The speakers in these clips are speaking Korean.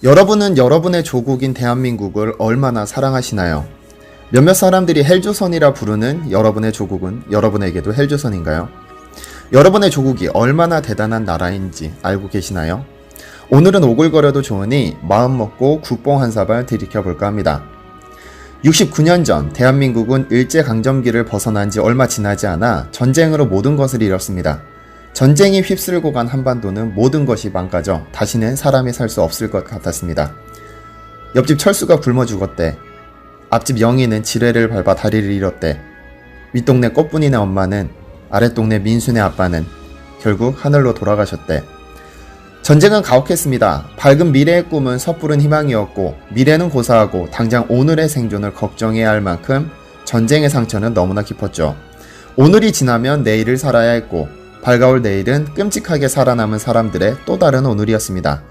여러분은 여러분의 조국인 대한민국을 얼마나 사랑하시나요? 몇몇 사람들이 헬조선이라 부르는 여러분의 조국은 여러분에게도 헬조선인가요? 여러분의 조국이 얼마나 대단한 나라인지 알고 계시나요? 오늘은 오글거려도 좋으니 마음 먹고 국뽕 한 사발 들이켜볼까 합니다. 69년 전 대한민국은 일제강점기를 벗어난 지 얼마 지나지 않아 전쟁으로 모든 것을 잃었습니다. 전쟁이 휩쓸고 간 한반도는 모든 것이 망가져 다시는 사람이 살 수 없을 것 같았습니다. 옆집 철수가 굶어 죽었대. 앞집 영희는 지뢰를 밟아 다리를 잃었대. 윗동네 꽃분이네 엄마는, 아랫동네 민수네 아빠는 결국 하늘로 돌아가셨대. 전쟁은 가혹했습니다. 밝은 미래의 꿈은 섣부른 희망이었고 미래는 고사하고 당장 오늘의 생존을 걱정해야 할 만큼 전쟁의 상처는 너무나 깊었죠. 오늘이 지나면 내일을 살아야 했고 밝아올 내일은 끔찍하게 살아남은 사람들의 또 다른 오늘이었습니다.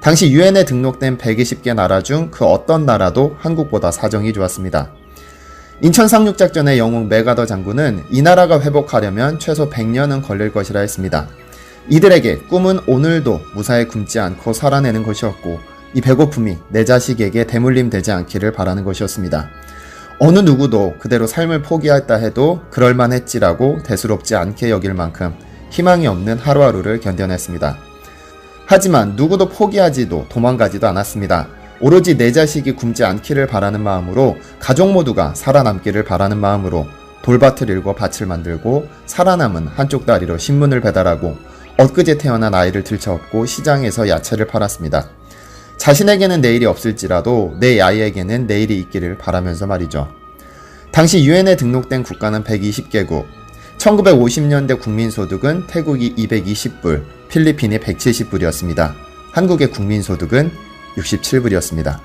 당시 유엔에 등록된 120개 나라 중 그 어떤 나라도 한국보다 사정이 좋았습니다. 인천 상륙작전의 영웅 메가더 장군은 이 나라가 회복하려면 최소 100년은 걸릴 것이라 했습니다. 이들에게 꿈은 오늘도 무사히 굶지 않고 살아내는 것이었고 이 배고픔이 내 자식에게 대물림 되지 않기를 바라는 것이었습니다. 어느 누구도 그대로 삶을 포기했다 해도 그럴만했지라고 대수롭지 않게 여길 만큼 희망이 없는 하루하루를 견뎌냈습니다. 하지만 누구도 포기하지도 도망가지도 않았습니다. 오로지 내 자식이 굶지 않기를 바라는 마음으로 가족 모두가 살아남기를 바라는 마음으로 돌밭을 일궈 밭을 만들고 살아남은 한쪽 다리로 신문을 배달하고 엊그제 태어난 아이를 들쳐업고 시장에서 야채를 팔았습니다. 자신에게는 내일이 없을지라도 내 아이에게는 내일이 있기를 바라면서 말이죠. 당시 유엔에 등록된 국가는 120개국, 1950년대 국민소득은 태국이 220불, 필리핀이 170불이었습니다. 한국의 국민소득은 67불이었습니다.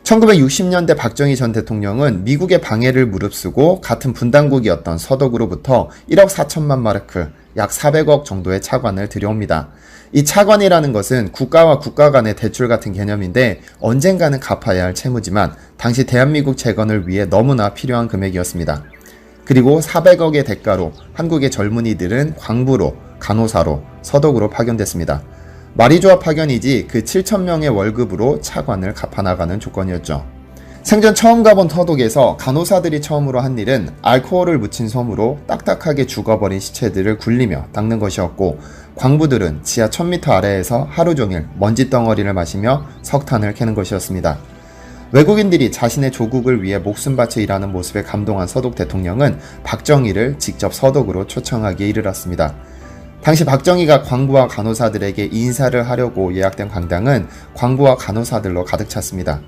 1960년대 박정희 전 대통령은 미국의 방해를 무릅쓰고 같은 분단국이었던 서독으로부터 1억 4천만 마르크, 약 400억 정도의 차관을 들여옵니다. 이 차관이라는 것은 국가와 국가 간의 대출 같은 개념인데 언젠가는 갚아야 할 채무지만 당시 대한민국 재건을 위해 너무나 필요한 금액이었습니다. 그리고 400억의 대가로 한국의 젊은이들은 광부로, 간호사로, 서독으로 파견됐습니다. 말이 좋아 파견이지 그 7,000명의 월급으로 차관을 갚아나가는 조건이었죠. 생전 처음 가본 서독에서 간호사들이 처음으로 한 일은 알코올을 묻힌 솜으로 딱딱하게 죽어버린 시체들을 굴리며 닦는 것이었고 광부들은 지하 1000m 아래에서 하루 종일 먼지 덩어리를 마시며 석탄을 캐는 것이었습니다. 외국인들이 자신의 조국을 위해 목숨 바쳐 일하는 모습에 감동한 서독 대통령은 박정희를 직접 서독으로 초청하기에 이르렀습니다. 당시 박정희가 광부와 간호사들에게 인사를 하려고 예약된 광장은 광부와 간호사들로 가득 찼습니다.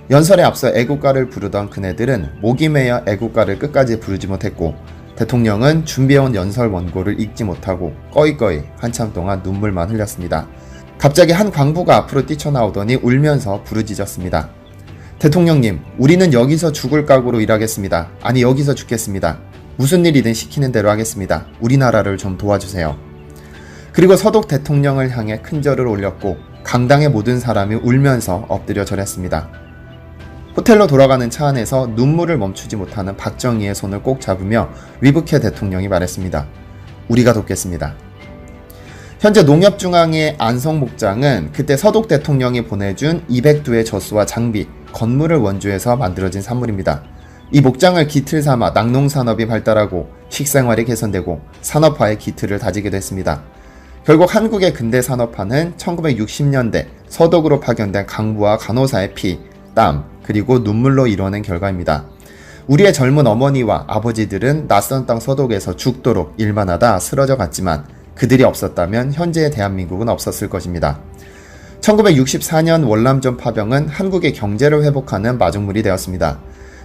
연설에 앞서 애국가를 부르던 그네들은 목이 메여 애국가를 끝까지 부르지 못했고 대통령은 준비해온 연설 원고를 읽지 못하고 꺼이꺼이 한참 동안 눈물만 흘렸습니다. 갑자기 한 광부가 앞으로 뛰쳐나오더니 울면서 부르짖었습니다. 대통령님, 우리는 여기서 죽을 각오로 일하겠습니다. 아니 여기서 죽겠습니다. 무슨 일이든 시키는 대로 하겠습니다. 우리나라를 좀 도와주세요. 그리고 서독 대통령을 향해 큰 절을 올렸고 강당의 모든 사람이 울면서 엎드려 절했습니다. 호텔로 돌아가는 차 안에서 눈물을 멈추지 못하는 박정희의 손을 꼭 잡으며 위북해 대통령이 말했습니다. 우리가 돕겠습니다. 현재 농협중앙의 안성목장은 그때 서독 대통령이 보내준 200두의 젖소와 장비, 건물을 원주해서 만들어진 산물입니다. 이 목장을 기틀 삼아 낙농산업이 발달하고 식생활이 개선되고 산업화의 기틀을 다지게 됐습니다. 결국 한국의 근대 산업화는 1960년대 서독으로 파견된 강부와 간호사의 피, 땀, 그리고 눈물로 이뤄낸 결과입니다. 우리의 젊은 어머니와 아버지들은 낯선 땅 서독에서 죽도록 일만 하다 쓰러져 갔지만 그들이 없었다면 현재의 대한민국은 없었을 것입니다. 1964년 월남전 파병은 한국의 경제를 회복하는 마중물이 되었습니다.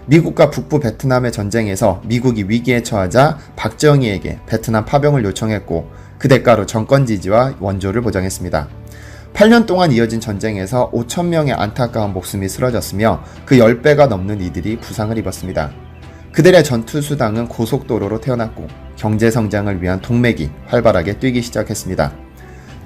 미국과 북부 베트남의 전쟁에서 미국이 위기에 처하자 박정희에게 베트남 파병을 요청했고 그 대가로 정권 지지와 원조를 보장했습니다. 8년 동안 이어진 전쟁에서 5,000명의 안타까운 목숨이 쓰러졌으며 그 10배가 넘는 이들이 부상을 입었습니다. 그들의 전투수당은 고속도로로 태어났고 경제성장을 위한 동맥이 활발하게 뛰기 시작했습니다.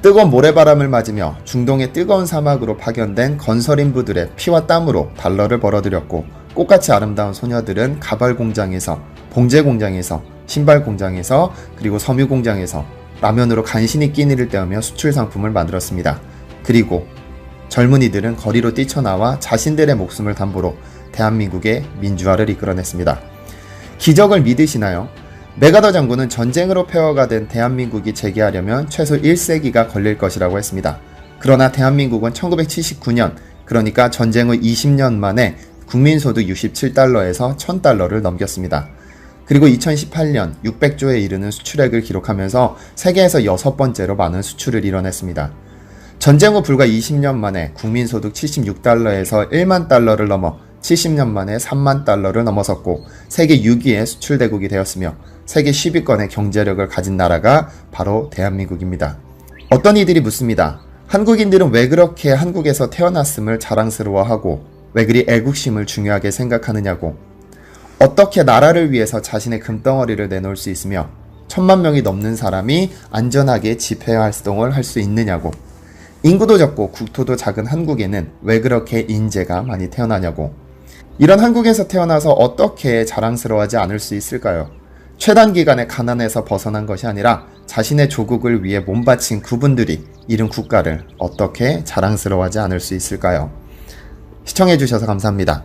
뜨거운 모래바람을 맞으며 중동의 뜨거운 사막으로 파견된 건설인부들의 피와 땀으로 달러를 벌어들였고 꽃같이 아름다운 소녀들은 가발 공장에서, 봉제 공장에서, 신발 공장에서, 그리고 섬유 공장에서 라면으로 간신히 끼니를 때우며 수출 상품을 만들었습니다. 그리고 젊은이들은 거리로 뛰쳐나와 자신들의 목숨을 담보로 대한민국의 민주화를 이끌어냈습니다. 기적을 믿으시나요? 메가더 장군은 전쟁으로 폐허가 된 대한민국이 재개하려면 최소 1세기가 걸릴 것이라고 했습니다. 그러나 대한민국은 1979년, 그러니까 전쟁 후 20년 만에 국민소득 67달러에서 1000달러를 넘겼습니다. 그리고 2018년 600조에 이르는 수출액을 기록하면서 세계에서 6번째로 많은 수출을 이뤄냈습니다. 전쟁 후 불과 20년 만에 국민소득 76달러에서 1만 달러를 넘어 70년 만에 3만 달러를 넘어섰고 세계 6위의 수출대국이 되었으며 세계 10위권의 경제력을 가진 나라가 바로 대한민국입니다. 어떤 이들이 묻습니다. 한국인들은 왜 그렇게 한국에서 태어났음을 자랑스러워하고 왜 그리 애국심을 중요하게 생각하느냐고, 어떻게 나라를 위해서 자신의 금덩어리를 내놓을 수 있으며 1000만 명이 넘는 사람이 안전하게 집회 활동을 할 수 있느냐고, 인구도 적고 국토도 작은 한국에는 왜 그렇게 인재가 많이 태어나냐고, 이런 한국에서 태어나서 어떻게 자랑스러워하지 않을 수 있을까요? 최단기간의 가난에서 벗어난 것이 아니라 자신의 조국을 위해 몸바친 그분들이 이룬 국가를 어떻게 자랑스러워하지 않을 수 있을까요? 시청해주셔서 감사합니다.